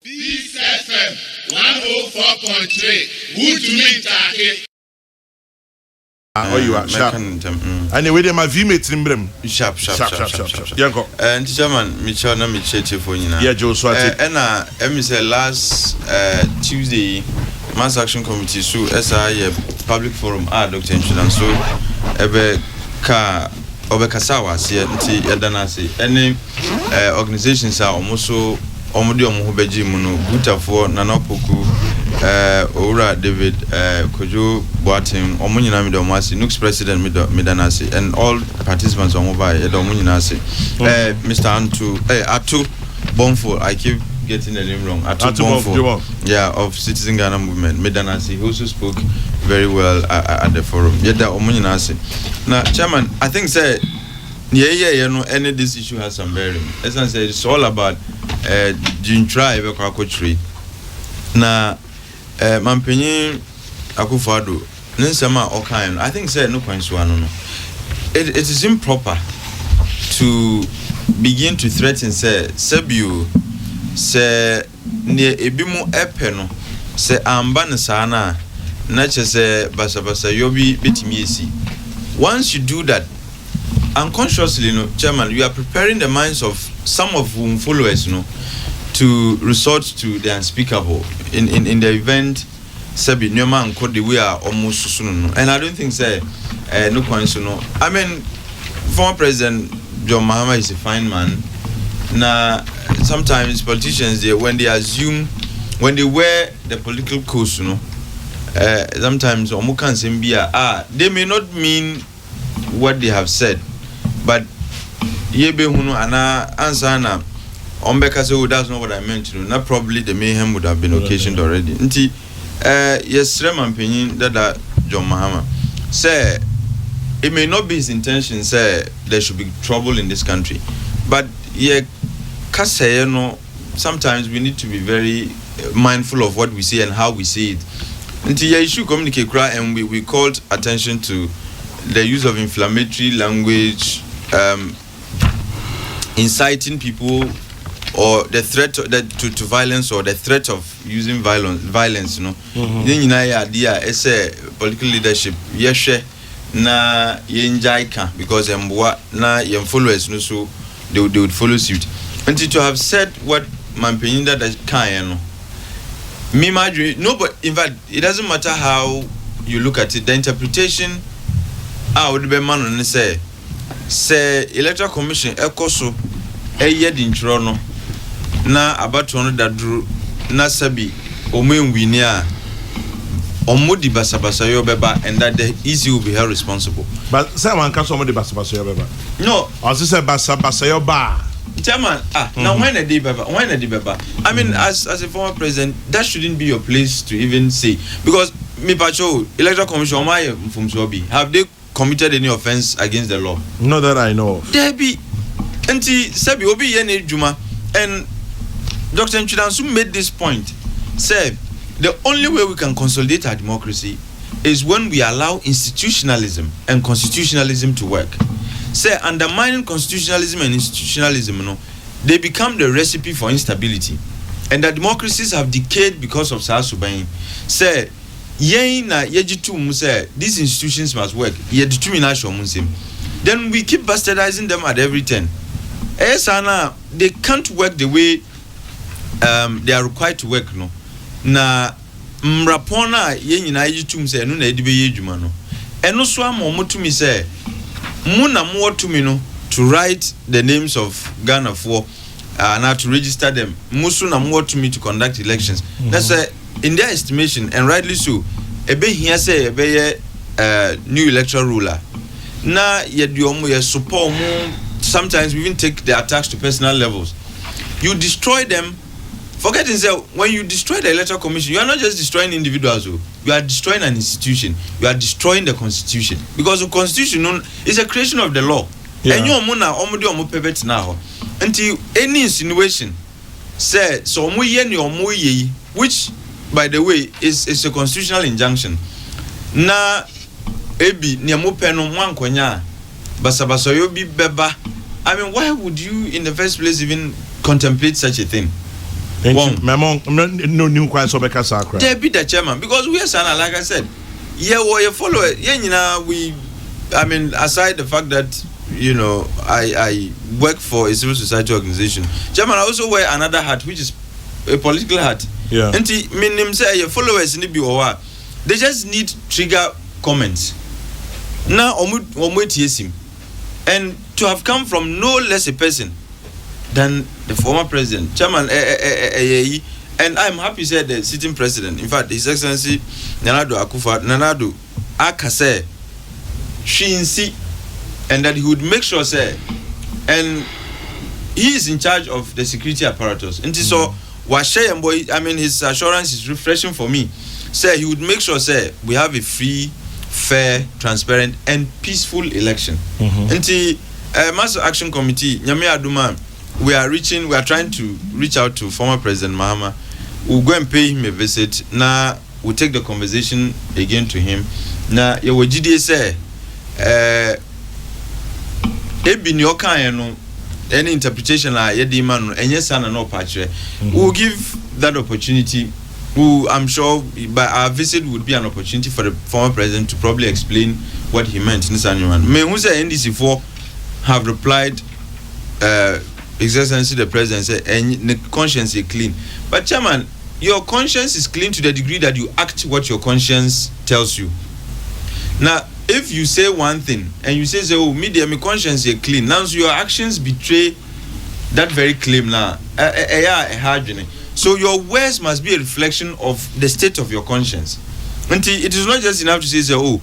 Peace FM 104.3. Who to meet Taki? Oh, you are sharp. Anyway, they my V-mates in Brim. Sharp. Yanko. And German, Michel, no Michel for you now. Yeah, Joe Swati. And say last Tuesday, Mass Action Committee, so SI Public Forum, Dr. Insurance, so Ebe Ka Obekasawa, see, Yadanasi. Any organizations are almost so. Omudi omubeji muno Butafo Nanopoku Ora David Kojo Boatin Omunyina Midomasi Nux President Midanasi and all participants on mobile Edomunyinasi Mr. Atu Bonfo, I keep getting the name wrong. Atu Bonfo, yeah, of Citizen Ghana Movement Midanasi, who also spoke very well at the forum. Yeda Omunyinasi. Now Chairman, I think say you know, any this issue has some bearing. As I said, it's all about June tribe Kwakotri. Na Mampenyi Akufado, Ninsama Okayan. I think say no points one. It is improper to begin to threaten say Sebu say near Ebimu Epeno say Amban Sana Nature say Basa Yobi Bitimiesi. Once you do that, unconsciously, Chairman, you are preparing the minds of some of whom followers, to resort to the unspeakable in the event. Sebi Nyoma and Code we are almost soon, and I don't think say no coincidence. I mean, former President John Mahama is a fine man. Now, sometimes politicians when they wear the political coat, sometimes they may not mean what they have said. But yebe hunu ana answer na ombeka say that's not what I meant to. Not probably the mayhem would have been occasioned already. Nti yes Remampenyin that John Mahama say it may not be his intention say there should be trouble in this country, but sometimes we need to be very mindful of what we say and how we say it. Nti you should communicate and we called attention to the use of inflammatory language, inciting people, or the threat to violence, or the threat of using violence. Then idea is a political leadership. Yeshe na yenjaika because na yen followers no so they would follow suit. And to have said what Mampenyinda that can me no, but in fact it doesn't matter how you look at it. The interpretation would be man and say electoral commission ekoso yedi nchrono na abatono dadru na sabi omenwini a omodi basabasa yo beba, and that the easy will be held responsible. But say one can somebody basabasa yo beba. No, I say basabasa yo ba. Chairman, now when a day beba. I mean, as a former president, that shouldn't be your place to even say, because me pacho electoral commission from Sobi, have they committed any offense against the law? Not that I know of. There be anti Sebi Obi Yene Juma, and Dr. Nchidansu made this point. Say the only way we can consolidate our democracy is when we allow institutionalism and constitutionalism to work. Say undermining constitutionalism and institutionalism, they become the recipe for instability, and the democracies have decayed because of Sasubain. Say these institutions must work. Then we keep bastardizing them at every turn. They can't work the way they are required to work. No, na mrapona yenina yitum say no na edibe yedwuma no. Eno so amomotumi say muna mwotumi no to write the names of Ghana for and to register them. Musu na mwotumi to conduct elections. That's in their estimation, and rightly so, here say new electoral ruler. Na ye support mu. Sometimes we even take the attacks to personal levels. You destroy them, forgetting that when you destroy the electoral commission, you are not just destroying individuals. You are destroying an institution. You are destroying the constitution, because the constitution is a creation of the law. And you are now until any insinuation say so which, by the way, is a constitutional injunction. Na ebi niamu peno mwankonya basabasa yobi beba. I mean, why would you in the first place even contemplate such a thing? no new quite so because there be the chairman because we are sana like I said you follow we I mean aside the fact that you know I work for a civil society organization, chairman I also wear another hat which is a political hat. Yeah. And meaning say your followers in the they just need trigger comments. Now him. And to have come from no less a person than the former president, chairman, and I'm happy to say the sitting president. In fact, His Excellency Nana Addo Akufo-Addo Akase Shinsi, and that he would make sure say, and he is in charge of the security apparatus. And so, I mean, his assurance is refreshing for me. Say he would make sure say we have a free, fair, transparent, and peaceful election. And the Master Action Committee, Nyame Aduma, we are trying to reach out to former President Mahama. We'll go and pay him a visit. Now we'll take the conversation again to him. Now you will GDA say, any interpretation we'll give that opportunity. I'm sure by our visit would be an opportunity for the former president to probably explain what he meant in this annual. May who say NDC4 have replied, Excellency the President said, and the conscience is clean. But chairman, your conscience is clean to the degree that you act what your conscience tells you. Now, if you say one thing and you say, oh, media, my conscience is clean, now so your actions betray that very claim now. So your words must be a reflection of the state of your conscience. It is not just enough to say, oh,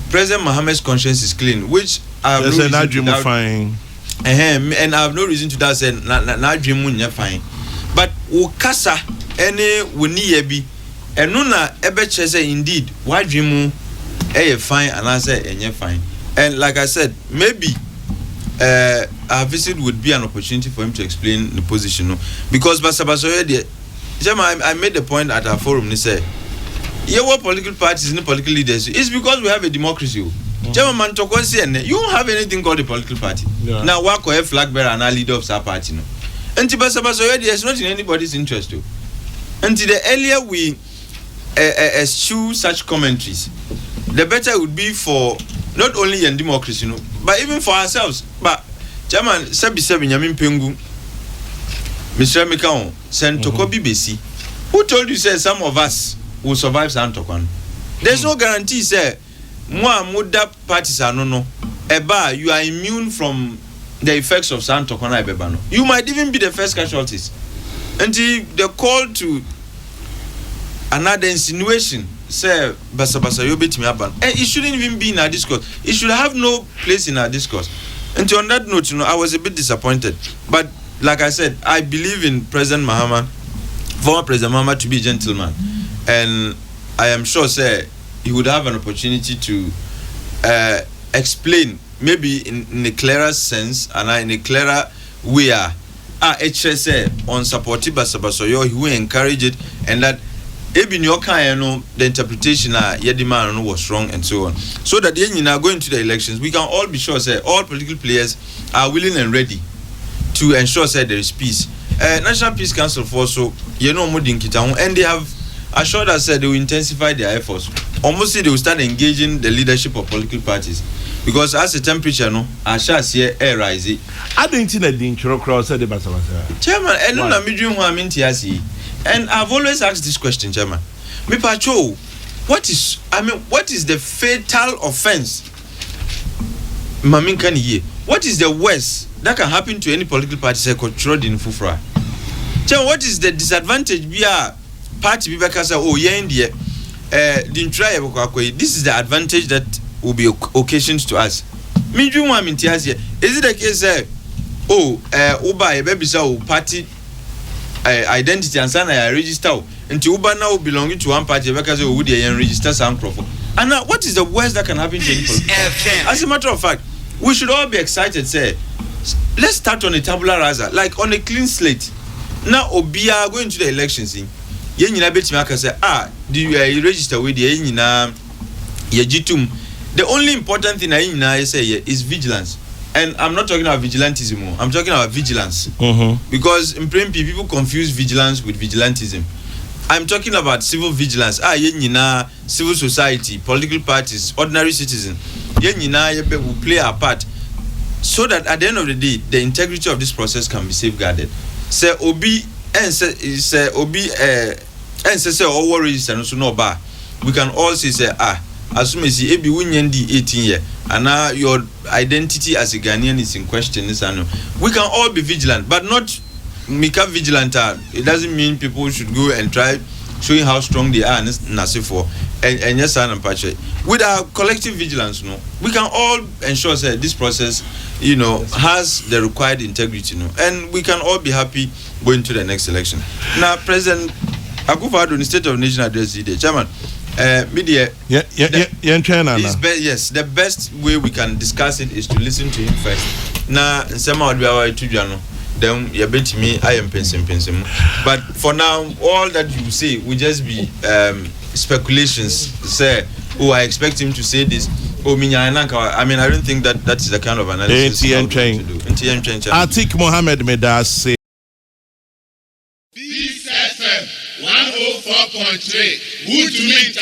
President Mohammed's conscience is clean, which I have no reason to doubt. And I have no reason to doubt. Say, na dream fine. But ukasa any wuni yebi, and nuna ebeche say indeed, why dream fine and I say fine. And like I said, maybe our visit would be an opportunity for him to explain the position, because I made the point at our forum. They say, what political parties and political leaders? It's because we have a democracy. You don't have anything called a political party. Yeah. Now, what a flag bearer and a leader of our party? No, and it's not in anybody's interest. And the earlier we eschew such commentaries, the better it would be for not only in democracy, but even for ourselves. But Chairman Sabi Yamin Pengu, Mr. Mikao, Santoko BBC, who told you say some of us will survive Santokon? There's no guarantee, say, Muda parties are no. Eba, you are immune from the effects of Santokon Ebebano. You might even be the first casualties. And the call to another insinuation, say Basa Yobit Miaban. And it shouldn't even be in our discourse. It should have no place in our discourse. And on that note, I was a bit disappointed. But like I said, I believe in President Mahama, former President Mahama, to be a gentleman. And I am sure, say, he would have an opportunity to explain, maybe in a clearer sense and in a clearer way. HSA on supportive Basabasoyo, he will encourage it, and that the interpretation Yediman was wrong and so on. So that now going to the elections, we can all be sure say all political players are willing and ready to ensure say there is peace. National Peace Council for so and they have assured us that they will intensify their efforts. Almost they will start engaging the leadership of political parties. Because as the temperature, I shall see air rising. I didn't see that the intro cross said the Basabasa. Chairman, and no, I'm in Tiasi. And I've always asked this question, Chairman. Me pacho, what is the fatal offense? Mamin Kaniye, what is the worst that can happen to any political party say controlled in Fufra? Chairman, what is the disadvantage via party Bibakasa or Yendia? This is the advantage that will be occasioned to us. Is it the case? Uba baby so party identity and sign I register until Uba now belonging to one party because we would register some profile. And now, what is the worst that can happen to any political? As a matter of fact, we should all be excited. Say, let's start on a tabula rasa, like on a clean slate. Now, Obia going to the elections. Yenina Betimaka say, do you register with the Yenina Yejitum? The only important thing I say is vigilance. And I'm not talking about vigilantism, I'm talking about vigilance. Because in plain people confuse vigilance with vigilantism. I'm talking about civil vigilance. Civil society, political parties, ordinary citizens. Will play a part so that at the end of the day, the integrity of this process can be safeguarded. Say Obi and say Obi and say all worries and so no bar. We can all say as soon as you be winning the 18 year and now your identity as a Ghanaian is in question. We can all be vigilant, but not make up vigilant. It doesn't mean people should go and try showing how strong they are for and yes and patch. With our collective vigilance, we can all ensure that this process, has the required integrity, and we can all be happy going to the next election. Now, President Akufo-Addo in the State of Nation address today, Chairman. Media. Yes, the best way we can discuss it is to listen to him first. Now, somehow we are to then you bet me I am pensing. But for now, all that you say will just be speculations. Say, I expect him to say this. I mean, I don't think that is the kind of analysis to do. Atik Mohammed Medar say. Peace FM 104.3. Who to meet